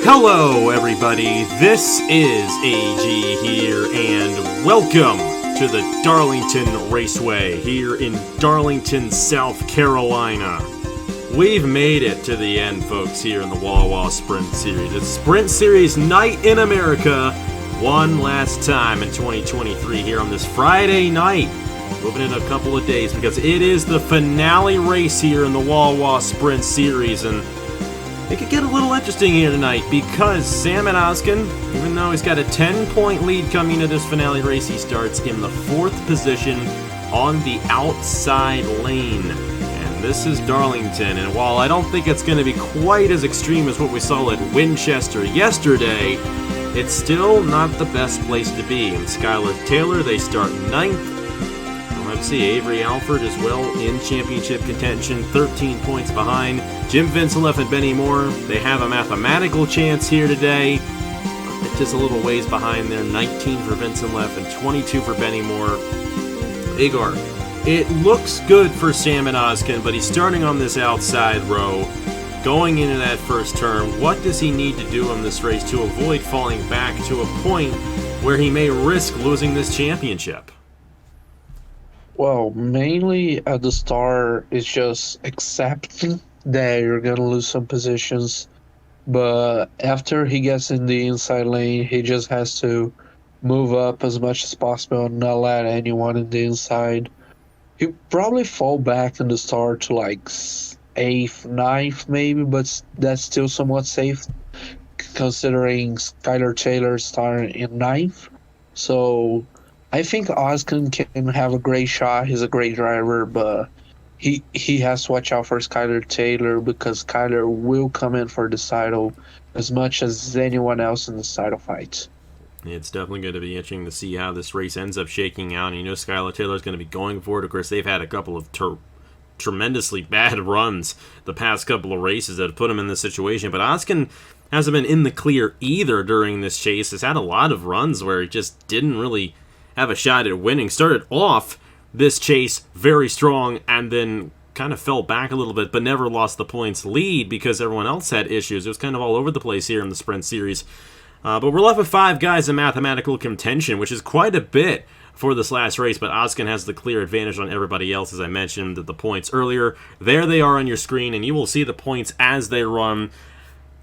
Hello, everybody. This is AG here, and welcome to the Darlington Raceway here in Darlington, South Carolina. We've made it to the end, folks, here in the Wawa Sprint Series. It's Sprint Series Night in America, one last time in 2023 here on this Friday night. Moving in a couple of days because it is the finale race here in the Wawa Sprint Series, and it could get a little interesting here tonight because Salmon Oskin, even though he's got a 10-point lead coming into this finale race, he starts in the 4th position on the outside lane. And this is Darlington, and while I don't think it's going to be quite as extreme as what we saw at Winchester yesterday, it's still not the best place to be. And Skylar Taylor, they start 9th. Let's see, Avery Alford as well in championship contention, 13 points behind. Jim Vincenleff and Benny Moore, they have a mathematical chance here today. It's just a little ways behind there, 19 for Vincenleff and 22 for Benny Moore. Igor, it looks good for Salmon Oskin, but he's starting on this outside row. Going into that first turn, what does he need to do in this race to avoid falling back to a point where he may risk losing this championship? Well, mainly at the start, it's just accepting that you're going to lose some positions. But after he gets in the inside lane, he just has to move up as much as possible and not let anyone in the inside. He'll probably fall back in the start to like 8th, 9th maybe, but that's still somewhat safe considering Skylar Taylor starting in 9th. So I think Oskin can have a great shot. He's a great driver, but he has to watch out for Skylar Taylor because Skylar will come in for the title as much as anyone else in the title fight. It's definitely going to be interesting to see how this race ends up shaking out. And you know Skylar Taylor is going to be going for it. Of course, they've had a couple of tremendously bad runs the past couple of races that have put him in this situation. But Oskin hasn't been in the clear either during this chase. He's had a lot of runs where he just didn't really have a shot at winning. Started off this chase very strong and then kind of fell back a little bit, but never lost the points lead because everyone else had issues. It was kind of all over the place here in the Sprint Series. But we're left with 5 guys in mathematical contention, which is quite a bit for this last race, but Oskin has the clear advantage on everybody else, as I mentioned the points earlier. There they are on your screen, and you will see the points as they run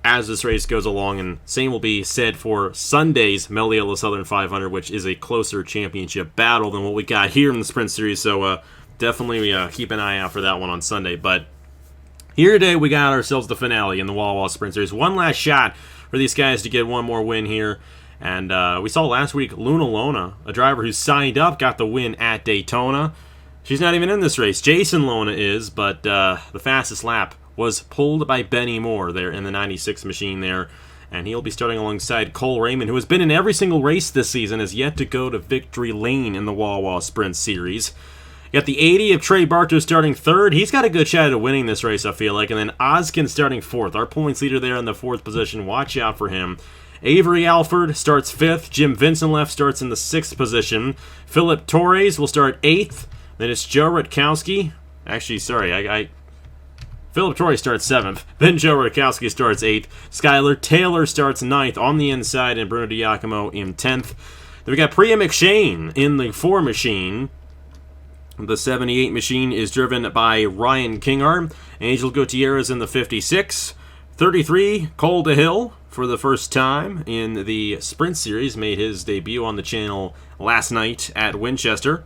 as this race goes along, and same will be said for Sunday's Meliella Southern 500, which is a closer championship battle than what we got here in the Sprint Series, so definitely keep an eye out for that one on Sunday. But here today we got ourselves the finale in the Wawa Sprint Series. One last shot for these guys to get one more win here, and we saw last week Luna Lona, a driver who signed up, got the win at Daytona. She's not even in this race. Jason Lona is, but the fastest lap was pulled by Benny Moore there in the 96 machine there, and he'll be starting alongside Cole Raymond, who has been in every single race this season, has yet to go to victory lane in the Wawa Sprint Series. You got the 80 of Trey Bartow starting 3rd. He's got a good shot at winning this race, I feel like, and then Oskin starting 4th. Our points leader there in the 4th position. Watch out for him. Avery Alford starts 5th. Jim Vincenleff starts in the 6th position. Philip Torres will start 8th. Then it's Joe Rutkowski. Actually, sorry, Philip Torres starts 7th, then Joe Rutkowski starts 8th, Skylar Taylor starts 9th on the inside, and Bruno Diacomo in 10th. Then we got Priya McShane in the 4 machine. The 78 machine is driven by Ryan Kinghart. Angel Gutierrez in the 56. 33, Cole DeHill, for the first time in the Sprint Series, made his debut on the channel last night at Winchester.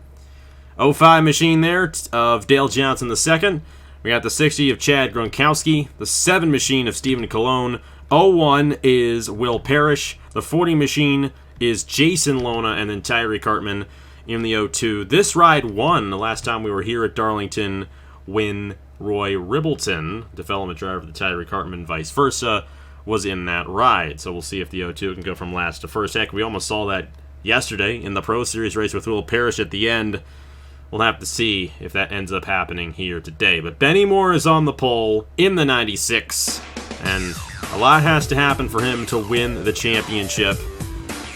05 machine there of Dale Johnson the 2nd. We got the 60 of Chad Gronkowski, the 7 machine of Stephen Colon. 01 is Will Parrish. The 40 machine is Jason Lona, and then Tyree Cartman in the 02. This ride won the last time we were here at Darlington when Roy Ribbleton, development driver of the Tyree Cartman, vice versa, was in that ride. So we'll see if the 02 can go from last to first. Heck, we almost saw that yesterday in the Pro Series race with Will Parrish at the end. We'll have to see if that ends up happening here today. But Benny Moore is on the pole in the 96, and a lot has to happen for him to win the championship.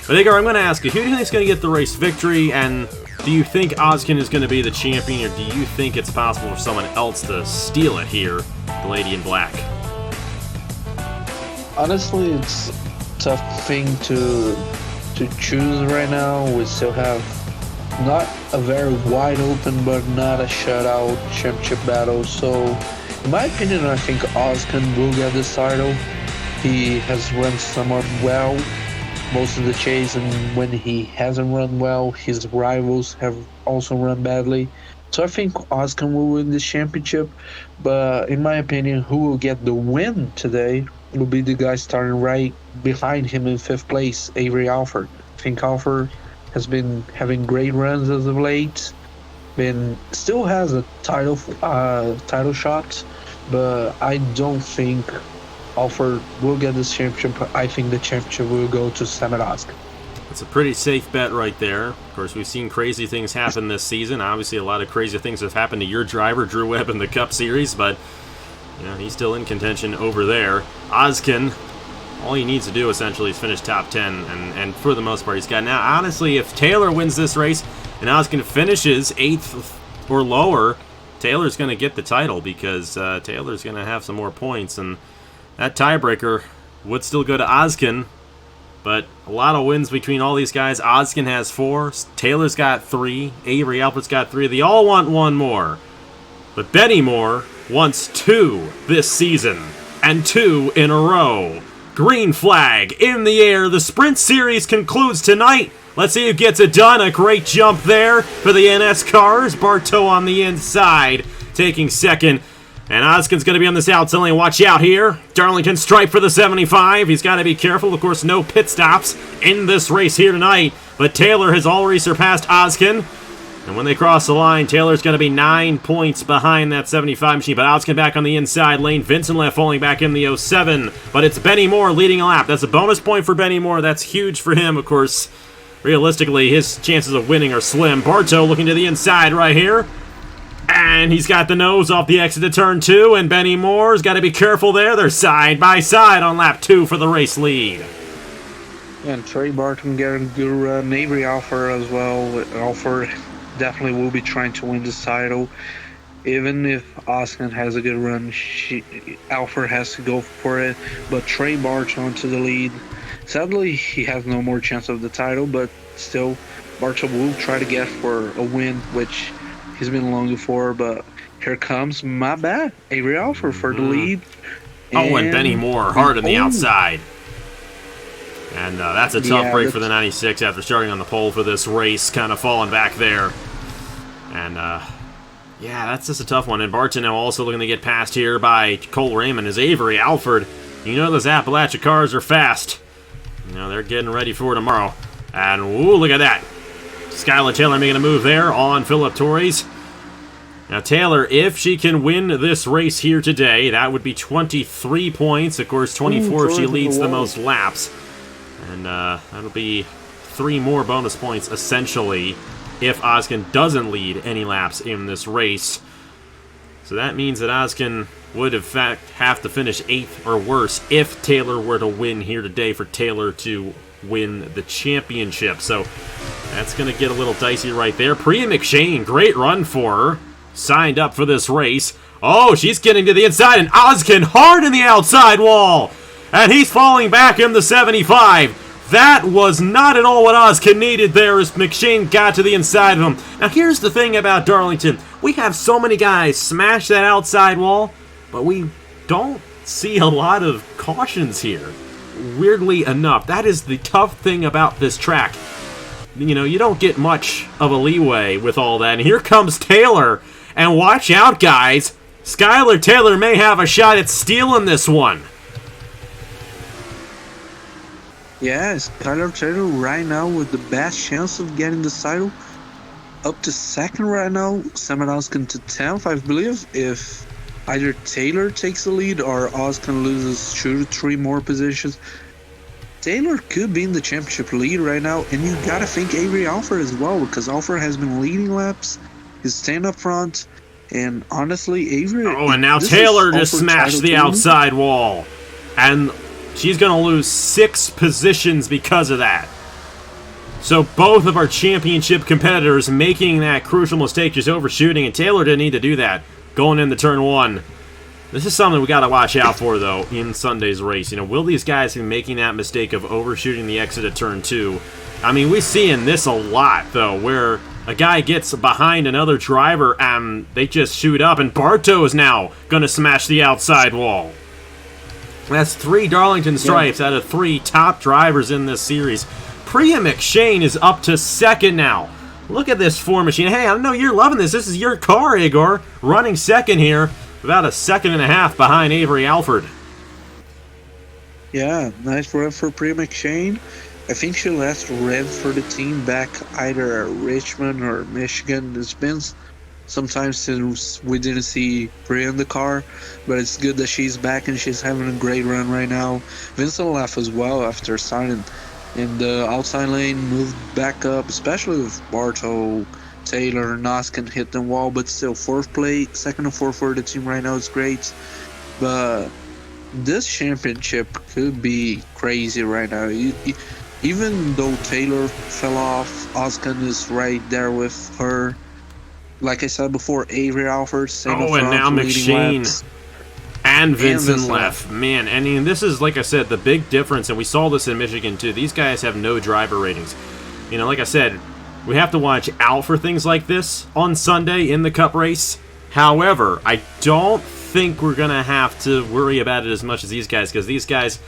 But Igor, I'm going to ask you, who do you think is going to get the race victory, and do you think Oskin is going to be the champion, or do you think it's possible for someone else to steal it here, the lady in black? Honestly, it's a tough thing to choose right now. We still have not a very wide open, but not a shutout championship battle. So, in my opinion, I think Ozcan will get this title. He has run somewhat well most of the chase, and when he hasn't run well, his rivals have also run badly. So I think Ozcan will win this championship, but in my opinion, who will get the win today will be the guy starting right behind him in fifth place, Avery Alford. I think Alford has been having great runs as of late. Been still has a title shot, but I don't think Alford will get this championship. I think the championship will go to Samet Ozcan. It's a pretty safe bet right there. Of course, we've seen crazy things happen this season. Obviously, a lot of crazy things have happened to your driver, Drew Webb, in the Cup Series, but he's still in contention over there. Ozcan, all he needs to do essentially is finish top 10, and for the most part, he's got. Now, honestly, if Taylor wins this race and Ozcan finishes 8th or lower, Taylor's going to get the title because Taylor's going to have some more points, and that tiebreaker would still go to Ozcan. But a lot of wins between all these guys. Ozcan has 4. Taylor's got 3. Avery Alford's got 3. They all want 1 more. But Benny Moore wants 2 this season. And 2 in a row. Green flag in the air. The Sprint Series concludes tonight. Let's see who gets it done. A great jump there for the NS cars. Bartow on the inside, taking second. And Ozcan's going to be on this outside lane. Watch out here. Darlington stripe for the 75. He's got to be careful. Of course, no pit stops in this race here tonight. But Taylor has already surpassed Ozcan. And when they cross the line, Taylor's going to be 9 points behind that 75 machine. But Ozcan back on the inside lane. Vincent left falling back in the 07. But it's Benny Moore leading a lap. That's a bonus point for Benny Moore. That's huge for him, of course. Realistically, his chances of winning are slim. Bartow looking to the inside right here. And he's got the nose off the exit to turn 2, and Benny Moore's got to be careful there. They're side by side on lap 2 for the race lead. And Trey Barton getting good run. Avery Alford as well. Alford definitely will be trying to win this title. Even if Ozcan has a good run, Alford has to go for it. But Trey Barton to the lead. Sadly, he has no more chance of the title, but still, Barton will try to get for a win, which he's been longing for. But here comes my bad, Avery Alford for the lead. And Benny Moore hard on the outside. And that's a tough break for the 96 after starting on the pole for this race, kind of falling back there. And, that's just a tough one. And Barton now also looking to get passed here by Cole Raymond is Avery Alford. Those Appalachia cars are fast. They're getting ready for tomorrow. And, ooh, look at that. Skylar Taylor making a move there on Philip Torres. Now, Taylor, if she can win this race here today, that would be 23 points. Of course, 24 if she leads the most laps. And that'll be 3 more bonus points, essentially, if Ozcan doesn't lead any laps in this race. So that means that Ozcan would, in fact, have to finish 8th or worse if Taylor were to win here today for Taylor to win the championship. So that's going to get a little dicey right there. Priya McShane, great run for her. Signed up for this race. Oh, she's getting to the inside, and Ozcan hard in the outside wall. And he's falling back in the 75. That was not at all what Ozcan needed there as McShane got to the inside of him. Now, here's the thing about Darlington. We have so many guys smash that outside wall, but we don't see a lot of cautions here. Weirdly enough, that is the tough thing about this track. You don't get much of a leeway with all that. And here comes Taylor. And watch out, guys. Skylar Taylor may have a shot at stealing this one. Yeah, Skylar Taylor right now with the best chance of getting the title. Up to second right now. Samet Ozcan to 10th, I believe. If either Taylor takes the lead or Ozcan loses 2 to 3 more positions, Taylor could be in the championship lead right now. And you gotta think Avery Alford as well, because Alford has been leading laps. He's staying up front. And honestly, Avery... Oh, and now Taylor just smashed the outside wall. And she's going to lose 6 positions because of that. So both of our championship competitors making that crucial mistake, just overshooting, and Taylor didn't need to do that going into turn 1. This is something we got to watch out for, though, in Sunday's race. Will these guys be making that mistake of overshooting the exit at turn 2? I mean, we're seeing this a lot, though, where a guy gets behind another driver and they just shoot up, and Bartow is now going to smash the outside wall. That's 3 Darlington stripes out of 3 top drivers in this series. Priya McShane is up to 2nd now. Look at this 4 machine. Hey, I know you're loving this. This is your car, Igor, running 2nd here. About a 2.5 behind Avery Alford. Yeah, nice run for Priya McShane. I think she last ran for the team back either at Richmond or Michigan. It's been some time since we didn't see Priya in the car, but it's good that she's back and she's having a great run right now. Vincent left as well after starting in the outside lane, moved back up, especially with Bartow, Taylor, Noskin hit the wall, but still 4th place, 2nd and 4th for the team right now is great. But this championship could be crazy right now. Even though Taylor fell off, Oskin is right there with her. Like I said before, Avery Alford, and now McShane and Vincent left. Man, I mean, this is, like I said, the big difference, and we saw this in Michigan too. These guys have no driver ratings. Like I said, we have to watch out for things like this on Sunday in the Cup race. However, I don't think we're going to have to worry about it as much as these guys, because these guys,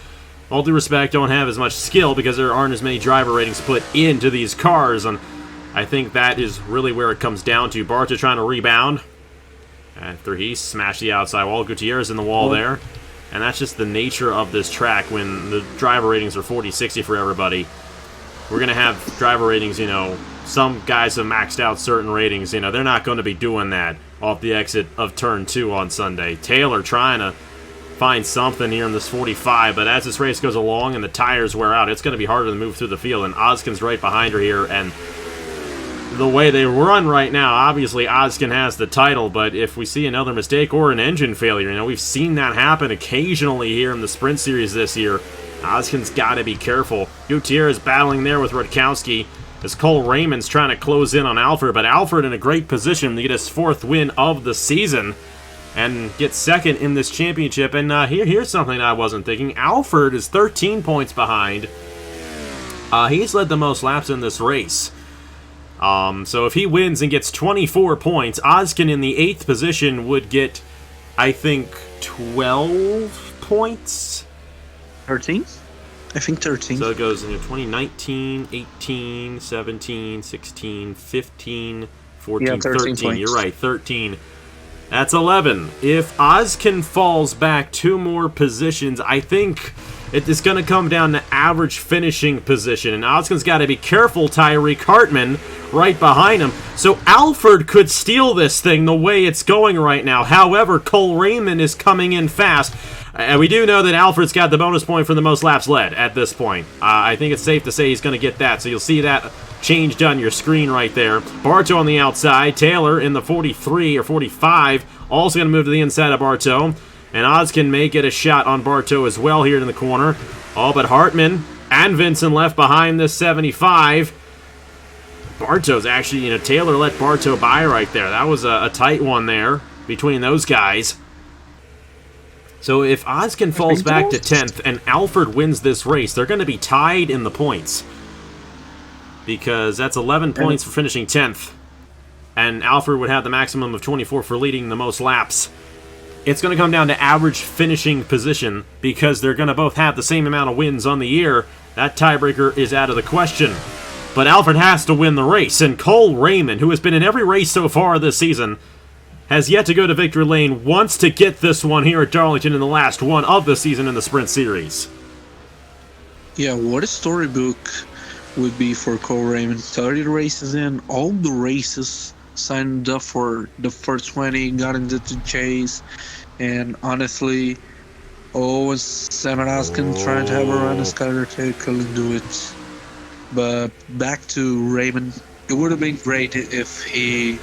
all due respect, don't have as much skill because there aren't as many driver ratings put into these cars, and I think that is really where it comes down to. Barta trying to rebound after he smashed the outside wall. Gutierrez in the wall there, and that's just the nature of this track when the driver ratings are 40-60 for everybody. We're going to have driver ratings, some guys have maxed out certain ratings. They're not going to be doing that off the exit of turn 2 on Sunday. Taylor trying to find something here in this 45, but as this race goes along and the tires wear out, it's going to be harder to move through the field, and Oskin's right behind her here, and the way they run right now, obviously Oskin has the title, but if we see another mistake or an engine failure, we've seen that happen occasionally here in the Sprint Series this year. Oskin's got to be careful. Gutierrez battling there with Rutkowski as Cole Raymond's trying to close in on Alfred, but Alfred in a great position to get his 4th win of the season and get 2nd in this championship. And here's something I wasn't thinking. Alfred is 13 points behind. He's led the most laps in this race. So if he wins and gets 24 points, Oskin in the 8th position would get, I think, 12 points. 13? I think 13. So it goes 2019, 18, 17, 16, 15, 14, 13. Points. You're right, 13. That's 11. If Oskin falls back 2 more positions, I think it is going to come down to average finishing position. And Oskin's got to be careful, Tyreek Hartman right behind him. So Alfred could steal this thing the way it's going right now. However, Cole Raymond is coming in fast. And we do know that Alfred's got the bonus point for the most laps led at this point. I think it's safe to say he's going to get that. So you'll see that changed on your screen right there. Bartow on the outside. Taylor in the 43 or 45. Also going to move to the inside of Bartow. And Oskin may get a shot on Bartow as well here in the corner. Oh, but Hartman and Vincent left behind this 75. Bartow's actually, Taylor let Bartow by right there. That was a tight one there between those guys. So if Oskin falls back to 10th and Alfred wins this race, they're going to be tied in the points. Because that's 11 points for finishing 10th. And Alfred would have the maximum of 24 for leading the most laps. It's going to come down to average finishing position because they're going to both have the same amount of wins on the year. That tiebreaker is out of the question. But Alfred has to win the race, and Cole Raymond, who has been in every race so far this season, has yet to go to victory lane, wants to get this one here at Darlington in the last one of the season in the Sprint Series. Yeah, what a storybook would be for Cole Raymond. 30 races in, all the races signed up for the first 20, got into the chase, and honestly, Sam Oskin trying to have a run, Skyler Taylor couldn't do it. But back to Raymond, it would have been great if he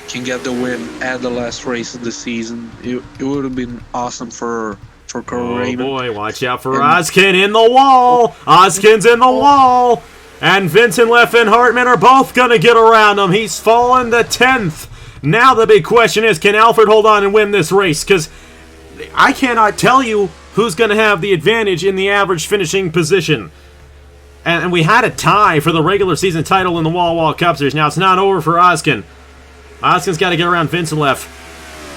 can get the win at the last race of the season. It would have been awesome for Cole Raymond. Oh boy, watch out for Oskin in the wall! Oskin's in the wall! And Vincent Leff and Hartman are both going to get around him. He's fallen to 10th. Now the big question is, can Alfred hold on and win this race? Because I cannot tell you who's going to have the advantage in the average finishing position. And we had a tie for the regular season title in the Wawa Cup Series. Now, it's not over for Ozkin. Ozkin's got to get around Vincelev.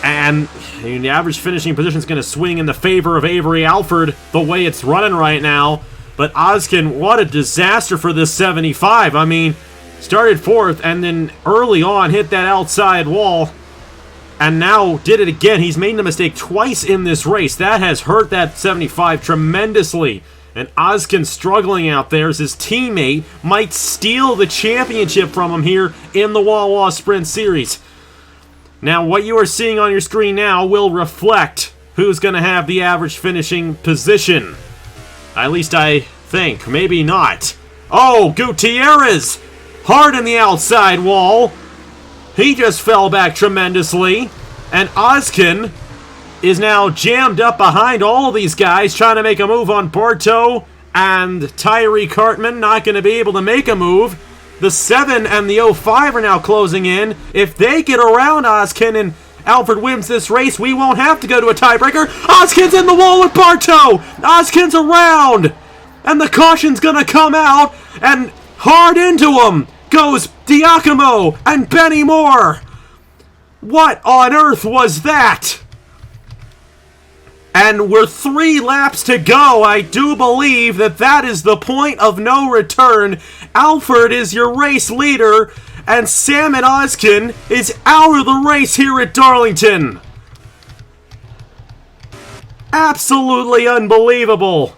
And the average finishing position is going to swing in the favor of Avery Alford the way it's running right now. But Ozkin, what a disaster for this 75. I mean, started fourth and then early on hit that outside wall. And now did it again. He's made the mistake twice in this race. That has hurt that 75 tremendously. And Ozkin struggling out there as his teammate might steal the championship from him here in the Wawa Sprint Series. Now, what you are seeing on your screen now will reflect who's going to have the average finishing position. At least I think. Maybe not. Oh, Gutierrez! Hard in the outside wall. He just fell back tremendously. And Ozkin is now jammed up behind all of these guys trying to make a move on Bartow and Tyree Cartman. Not going to be able to make a move. The 7 and the 05 are now closing in. If they get around Ozkin and Alford wins this race, we won't have to go to a tiebreaker. Ozkin's in the wall with Bartow. Ozkin's around. And the caution's going to come out. And hard into him goes Diacomo and Benny Moore. What on earth was that? And we're 3 laps to go. I do believe that is the point of no return. Alford is your race leader, and Sam Ozkin is out of the race here at Darlington. Absolutely unbelievable.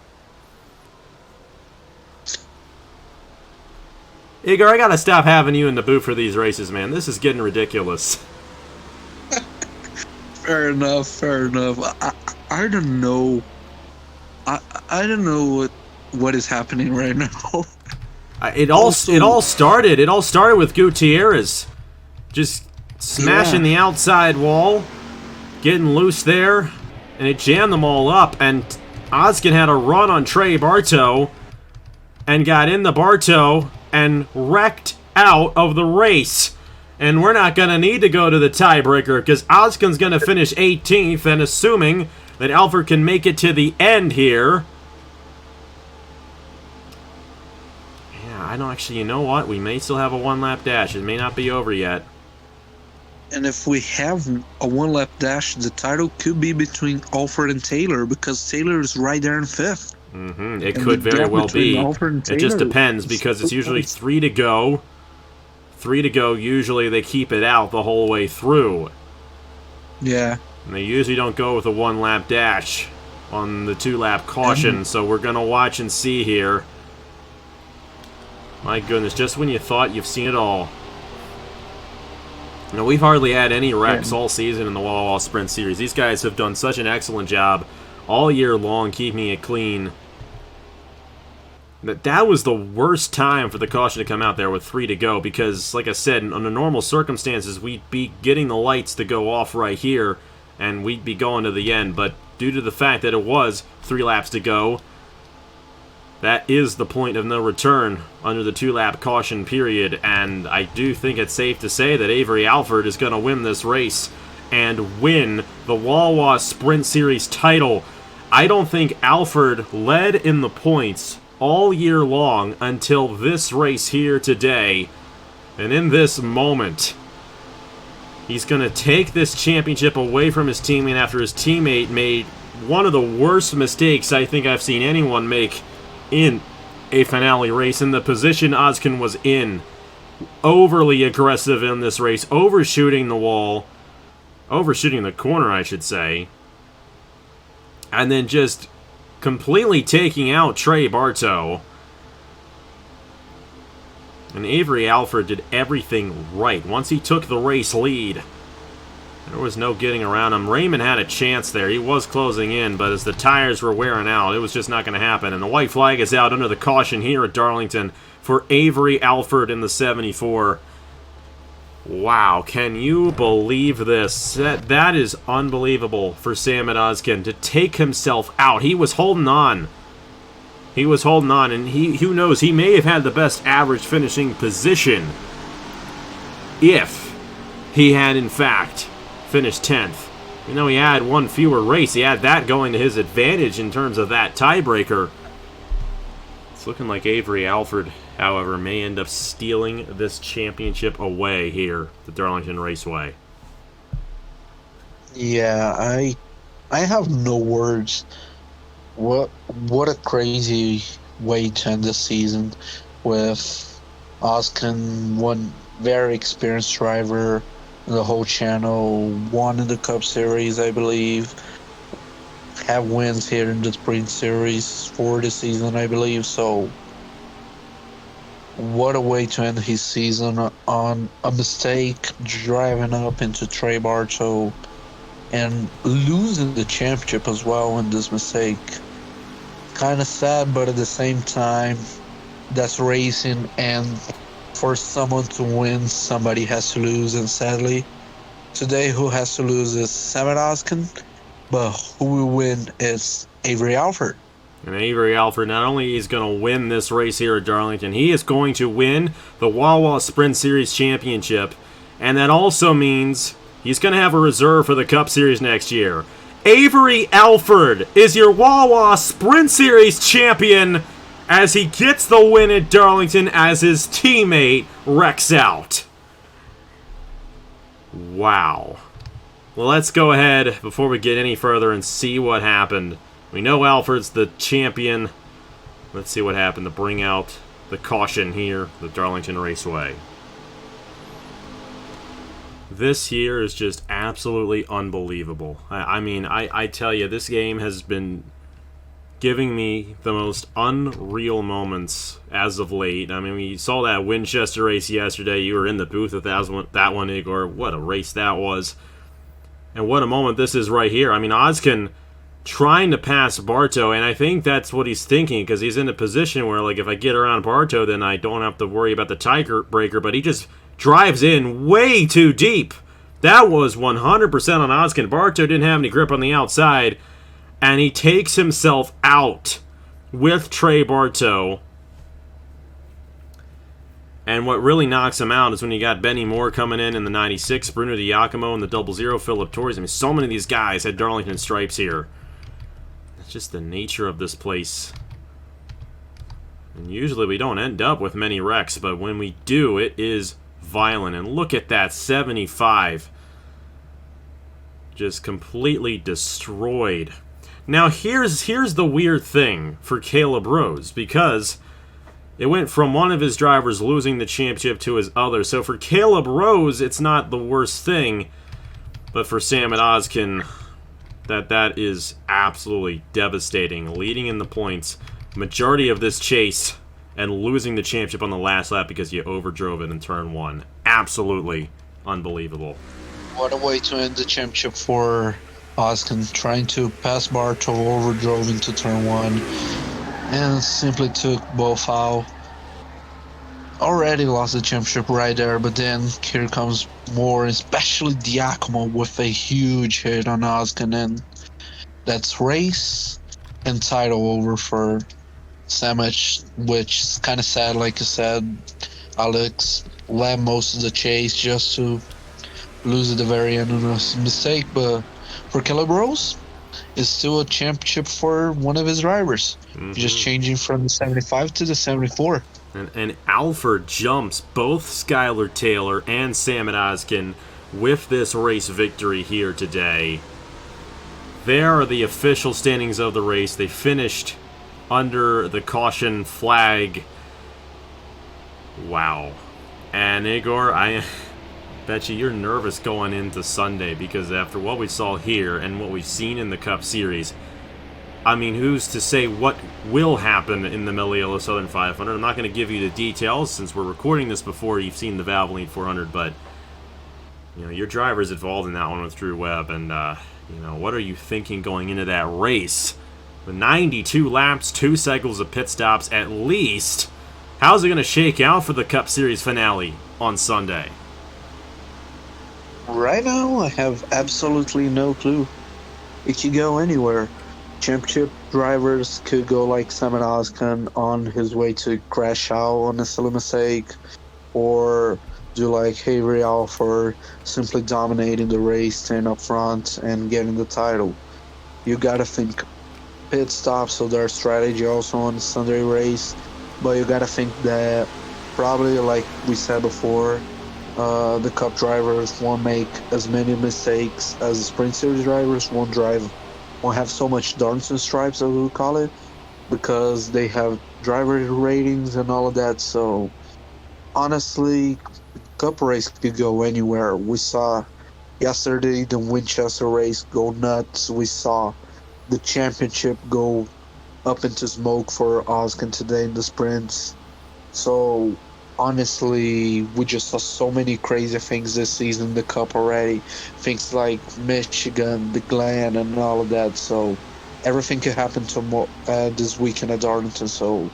Igor, I gotta stop having you in the booth for these races, man. This is getting ridiculous. Fair enough. I don't know. I don't know what is happening right now. It all started with Gutierrez just smashing the outside wall, getting loose there, and it jammed them all up. And Ozkin had a run on Trey Bartow and got in the Bartow and wrecked out of the race. And we're not going to need to go to the tiebreaker because Ozkin's going to finish 18th, and assuming that Alford can make it to the end here. Yeah, I don't actually, you know what? We may still have a one-lap dash. It may not be over yet. And if we have a one-lap dash, the title could be between Alford and Taylor because Taylor is right there in 5th. It could very well be. It just depends because it's usually 3 to go. 3 to go, usually they keep it out the whole way through. Yeah. And they usually don't go with a one-lap dash on the 2-lap caution, so we're going to watch and see here. My goodness, just when you thought you've seen it all. You know, we've hardly had any wrecks all season in the Wawa Sprint Series. These guys have done such an excellent job all year long keeping it clean. That was the worst time for the caution to come out there with 3 to go because, like I said, under normal circumstances, we'd be getting the lights to go off right here and we'd be going to the end. But due to the fact that it was 3 laps to go, that is the point of no return under the 2-lap caution period. And I do think it's safe to say that Avery Alford is going to win this race and win the Wawa Sprint Series title. I don't think Alford led in the points all year long until this race here today. And in this moment, he's going to take this championship away from his teammate after his teammate made one of the worst mistakes I think I've seen anyone make in a finale race in the position Ozkin was in. Overly aggressive in this race, overshooting the wall, overshooting the corner, I should say. And then just completely taking out Trey Bartow. And Avery Alford did everything right. Once he took the race lead, there was no getting around him. Raymond had a chance there. He was closing in, but as the tires were wearing out, it was just not going to happen. And the white flag is out under the caution here at Darlington for Avery Alford in the 74. Wow, can you believe this? That is unbelievable for Sam Ozkin to take himself out. He was holding on. He was holding on, and who knows, he may have had the best average finishing position if he had, in fact, finished 10th. You know, he had one fewer race. He had that going to his advantage in terms of that tiebreaker. It's looking like Avery Alford, however, may end up stealing this championship away here at the Darlington Raceway. Yeah, I have no words. What a crazy way to end the season with Oskin, one very experienced driver, the whole channel, won in the Cup Series, I believe. Have wins here in the Sprint Series for the season, I believe. So, what a way to end his season on a mistake, driving up into Trey Bartow and losing the championship as well in this mistake. Kind of sad, but at the same time, that's racing, and for someone to win, somebody has to lose, and sadly, today who has to lose is Samuel Oskin, but who will win is Avery Alford. And Avery Alford not only is going to win this race here at Darlington, he is going to win the Wawa Sprint Series Championship, and that also means he's going to have a reserve for the Cup Series next year. Avery Alford is your Wawa Sprint Series champion as he gets the win at Darlington as his teammate wrecks out. Wow. Well, let's go ahead before we get any further and see what happened. We know Alford's the champion. Let's see what happened to bring out the caution here, the Darlington Raceway. This here is just absolutely unbelievable. I mean, I tell you, this game has been giving me the most unreal moments as of late. I mean, we saw that Winchester race yesterday. You were in the booth with that one, Igor. What a race that was. And what a moment this is right here. I mean, Oskin trying to pass Bartow, and I think that's what he's thinking, because he's in a position where, like, if I get around Bartow, then I don't have to worry about the tiebreaker, but he just drives in way too deep. That was 100% on Oskin. Bartow didn't have any grip on the outside, and he takes himself out with Trey Bartow. And what really knocks him out is when you got Benny Moore coming in the 96, Bruno Diacomo in the 00, Philip Torres. I mean, so many of these guys had Darlington stripes here. It's just the nature of this place. And usually we don't end up with many wrecks, but when we do, it is violent. And look at that 75. Just completely destroyed. Now here's the weird thing for Caleb Rose, because it went from one of his drivers losing the championship to his other. So for Caleb Rose, it's not the worst thing, but for Sam and Oskin, that is absolutely devastating. Leading in the points, majority of this chase, and losing the championship on the last lap because you overdrove it in turn one. Absolutely unbelievable. What a way to end the championship for Oskin, trying to pass Bartow, overdrove into turn one, and simply took both out. Already lost the championship right there, but then here comes more, especially Diacomo with a huge hit on Oskin, and that's race and title over for Samich, which is kind of sad. Like you said, Alex led most of the chase just to lose at the very end on a mistake, but for Caleb Rose, it's still a championship for one of his drivers. Just changing from the 75 to the 74. And Alford jumps both Skylar Taylor and Sam Oskin with this race victory here today. There are the official standings of the race. They finished under the caution flag. Wow. And Igor, I bet you're nervous going into Sunday, because after what we saw here and what we've seen in the Cup Series, I mean, who's to say what will happen in the Melillo Southern 500? I'm not going to give you the details since we're recording this before you've seen the Valvoline 400, but you know, your driver's involved in that one with Drew Webb, and you know, what are you thinking going into that race? With 92 laps, 2 cycles of pit stops at least, how's it going to shake out for the Cup Series finale on Sunday? Right now, I have absolutely no clue. It could go anywhere. Championship drivers could go like Simon Oskin on his way to crash out on a silly mistake, or do like Avery Alford simply dominating the race, staying up front, and getting the title. You gotta think pit stops, so their strategy also on the Sunday race, but you gotta think that probably, like we said before, the Cup drivers won't make as many mistakes as the Sprint Series drivers. Won't have so much Darlington stripes, as we call it, because they have driver ratings and all of that. So honestly, Cup race could go anywhere. We saw yesterday the Winchester race go nuts. We saw the championship go up into smoke for Oscar today in the sprints. So honestly, we just saw so many crazy things this season in the Cup already. Things like Michigan, the Glen, and all of that. So everything could happen this weekend at Darlington. So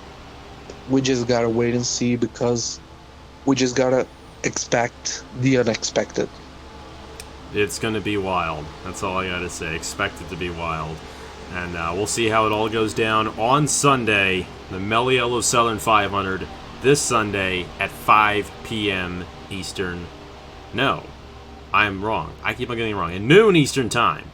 we just gotta wait and see, because we just gotta expect the unexpected. It's going to be wild. That's all I got to say. Expect it to be wild. And we'll see how it all goes down on Sunday, the Meliello Southern 500, this Sunday at 5 p.m. Eastern. No, I'm wrong. I keep on getting it wrong. At noon Eastern Time.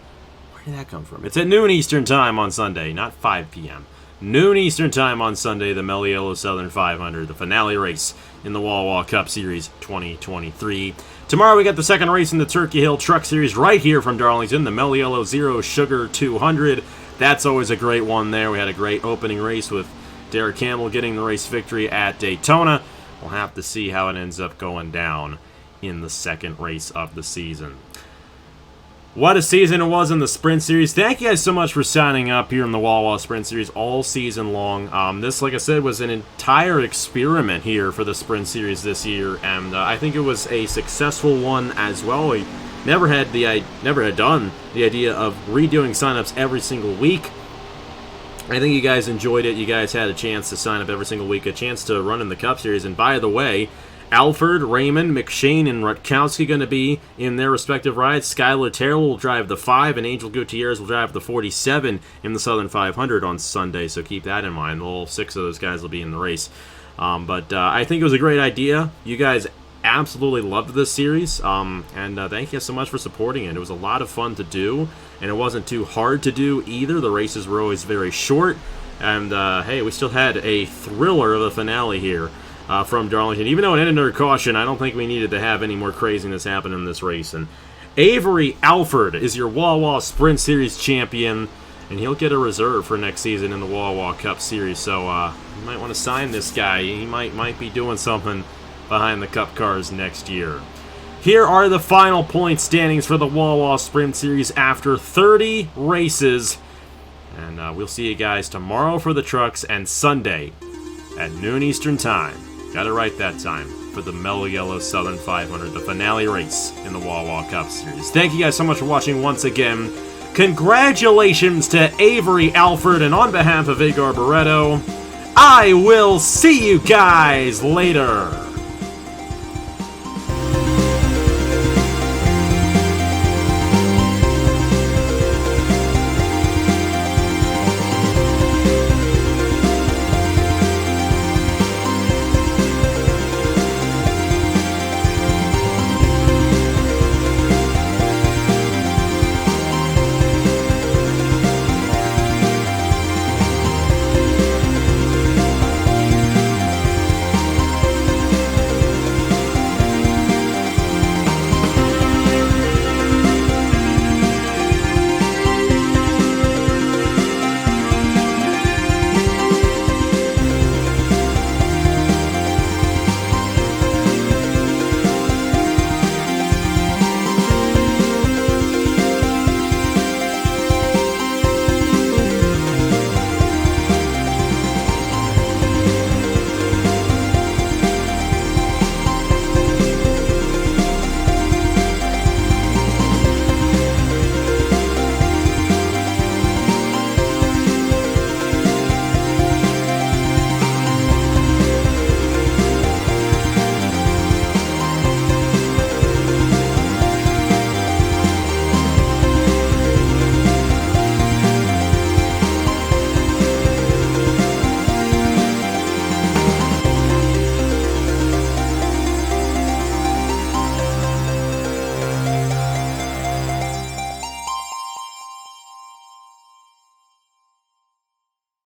Where did that come from? It's at noon Eastern Time on Sunday, not 5 p.m. Noon Eastern Time on Sunday, the Meliello Southern 500, the finale race in the Wawa Cup Series 2023. Tomorrow we got the second race in the Turkey Hill Truck Series right here from Darlington, the Meliello Zero Sugar 200. That's always a great one there. We had a great opening race with Derek Campbell getting the race victory at Daytona. We'll have to see how it ends up going down in the second race of the season. What a season it was in the Sprint Series. Thank you guys so much for signing up here in the Wawa Sprint Series all season long. This, like I said, was an entire experiment here for the Sprint Series this year, and I think it was a successful one as well. We never had done the idea of redoing signups every single week. I think you guys enjoyed it. You guys had a chance to sign up every single week, a chance to run in the Cup Series, and by the way, Alford, Raymond, McShane, and Rutkowski going to be in their respective rides. Skylar Terrell will drive the 5, and Angel Gutierrez will drive the 47 in the Southern 500 on Sunday, so keep that in mind. All 6 of those guys will be in the race. But I think it was a great idea. You guys absolutely loved this series, and thank you so much for supporting it. It was a lot of fun to do, and it wasn't too hard to do either. The races were always very short, and hey, we still had a thriller of a finale here. From Darlington. Even though it ended under caution, I don't think we needed to have any more craziness happen in this race. And Avery Alford is your Wawa Sprint Series champion, and he'll get a reserve for next season in the Wawa Cup Series. So you might want to sign this guy. He might be doing something behind the Cup cars next year. Here are the final point standings for the Wawa Sprint Series after 30 races. And we'll see you guys tomorrow for the trucks and Sunday at noon Eastern Time. Got it right that time for the Meliello Southern 500, the finale race in the Wawa Cup Series. Thank you guys so much for watching once again. Congratulations to Avery Alford, and on behalf of Igor Barreto, I will see you guys later.